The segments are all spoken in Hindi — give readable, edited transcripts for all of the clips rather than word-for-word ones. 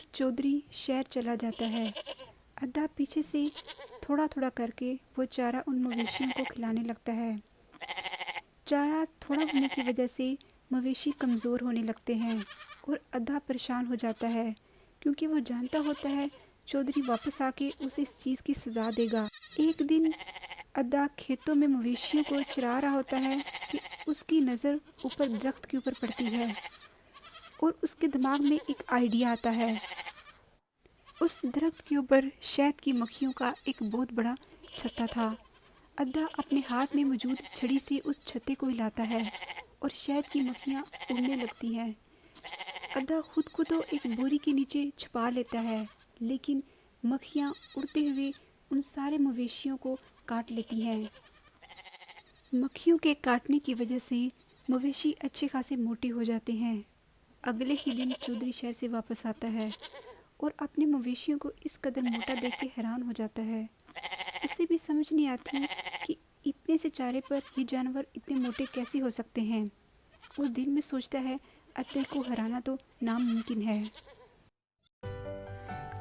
और चौधरी शहर चला जाता है। अद्दा पीछे से थोड़ा थोड़ा करके वो चारा उन मवेशियों को खिलाने लगता है। चारा थोड़ा होने की वजह से मवेशी कमज़ोर होने लगते हैं और अद्दा परेशान हो जाता है, क्योंकि वो जानता होता है चौधरी वापस आके उसे इस चीज़ की सज़ा देगा। एक दिन अद्दा खेतों में मवेशियों को चरा रहा होता है कि उसकी नज़र ऊपर दरख्त के ऊपर पड़ती है और उसके दिमाग में एक आइडिया आता है। उस दरख्त के ऊपर शहद की मक्खियों का एक बहुत बड़ा छत्ता था। अद्दा अपने हाथ में मौजूद छड़ी से उस छत्ते को हिलाता है और शहद की मक्खियाँ उड़ने लगती हैं। अद्दा खुद को तो एक बोरी के नीचे छुपा लेता है, लेकिन मक्खियाँ उड़ते हुए उन सारे मवेशियों को काट लेती हैं। मक्खियों के काटने की वजह से मवेशी अच्छे खासे मोटे हो जाते हैं। अगले ही दिन चौधरी शहर से वापस आता है और अपने मवेशियों को इस कदर मोटा देख के हैरान हो जाता है। उसे भी समझ नहीं आती कि इतने से चारे पर ये जानवर इतने मोटे कैसे हो सकते हैं, और दिल में सोचता है अत्ते को हराना तो नामुमकिन है।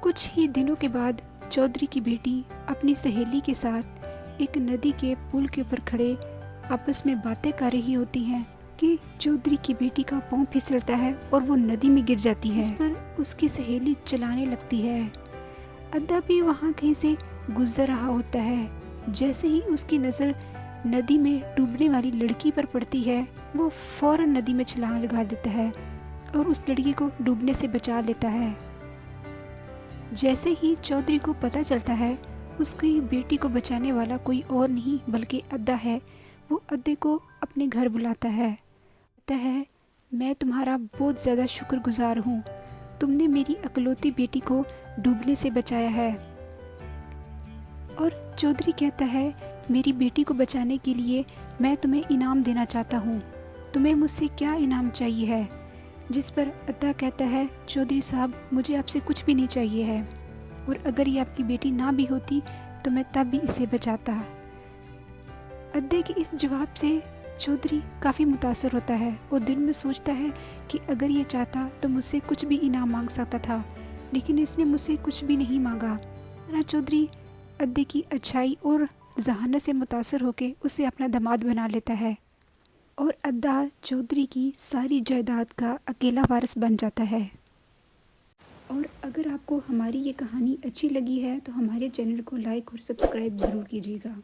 कुछ ही दिनों के बाद चौधरी की बेटी अपनी सहेली के साथ एक नदी के पुल के ऊपर खड़े आपस में बातें कर रही होती हैं कि चौधरी की बेटी का पाँव फिसलता है और वो नदी में गिर जाती है। इस पर उसकी सहेली चिल्लाने लगती है। अद्दा भी वहाँ कहीं से गुजर रहा होता है। जैसे ही उसकी नज़र नदी में डूबने वाली लड़की पर पड़ती है, वो फौरन नदी में छलांग लगा देता है और उस लड़की को डूबने से बचा लेता है। जैसे ही चौधरी को पता चलता है उसकी बेटी को बचाने वाला कोई और नहीं बल्कि अद्दा है, वो अद्दे को अपने घर बुलाता है। कहता है, मैं तुम्हारा बहुत ज़्यादा शुक्रगुजार हूँ, तुमने मेरी अकलौती बेटी को डूबने से बचाया है। और चौधरी कहता है, मेरी बेटी को बचाने के लिए मैं तुम्हें इनाम देना चाहता हूँ, तुम्हें मुझसे क्या इनाम चाहिए है? जिस पर अद्दा कहता है, चौधरी साहब मुझे आपसे कुछ भी नहीं चाहिए है, और अगर ये आपकी बेटी ना भी होती तो मैं तब भी इसे बचाता। अद्दे के इस जवाब से चौधरी काफ़ी मुतासर होता है और दिल में सोचता है कि अगर ये चाहता तो मुझसे कुछ भी इनाम मांग सकता था, लेकिन इसने मुझसे कुछ भी नहीं मांगा। चौधरी अद्दे की अच्छाई और जहानत से मुतासर होकर उसे अपना दामाद बना लेता है और अद्दा चौधरी की सारी जायदाद का अकेला वारिस बन जाता है। और अगर आपको हमारी ये कहानी अच्छी लगी है तो हमारे चैनल को लाइक और सब्सक्राइब ज़रूर कीजिएगा।